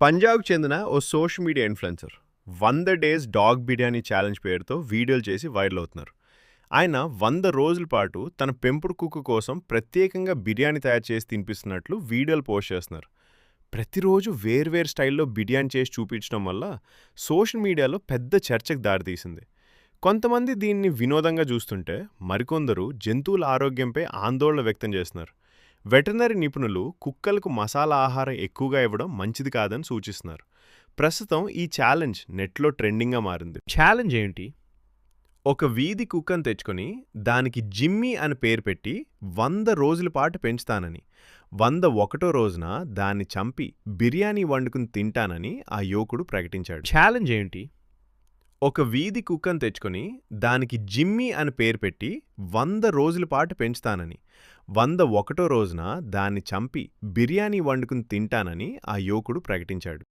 పంజాబ్‌కు చెందిన ఓ social media influencer 100 days dog biryani challenge పేరుతో వీడియోలు చేసి వైరల్ అవుతున్నారు. ఆయన 100 రోజుల పాటు తన పెంపుడు కుక్క కోసం ప్రత్యేకంగా బిర్యానీ తయారు చేసి తినిపిస్తున్నట్లు వీడియోలు పోస్ట్ చేస్తున్నారు. ప్రతిరోజు వేర్వేరు స్టైల్‌లో బిర్యానీ చేసి చూపించడం వల్ల సోషల్ మీడియాలో పెద్ద చర్చకు దారితీసింది. కొంతమంది దీన్ని వినోదంగా చూస్తుంటే, మరికొందరు జంతువుల ఆరోగ్యంపై ఆందోళన వ్యక్తం చేస్తున్నారు. వెటర్నరీ నిపుణులు కుక్కలకు మసాలా ఆహారం ఎక్కువగా ఇవ్వడం మంచిది కాదని సూచిస్తున్నారు. ప్రస్తుతం ఈ ఛాలెంజ్ నెట్లో ట్రెండింగ్గా మారింది. ఛాలెంజ్ ఏంటి? ఒక వీధి కుక్కను తెచ్చుకొని దానికి జిమ్మీ అని పేరు పెట్టి 100 రోజుల పాటు పెంచుతానని, 101వ రోజున దాన్ని చంపి బిర్యానీ వండుకుని తింటానని ఆ యువకుడు ప్రకటించాడు. ఛాలెంజ్ ఏంటి? ఒక వీధి కుక్కను తెచ్చుకొని దానికి జిమ్మీ అని పేరు పెట్టి 100 రోజుల పాటు పెంచుతానని, 101వ రోజున దాన్ని చంపి బిర్యానీ వండుకుని తింటానని ఆ యువకుడు ప్రకటించాడు.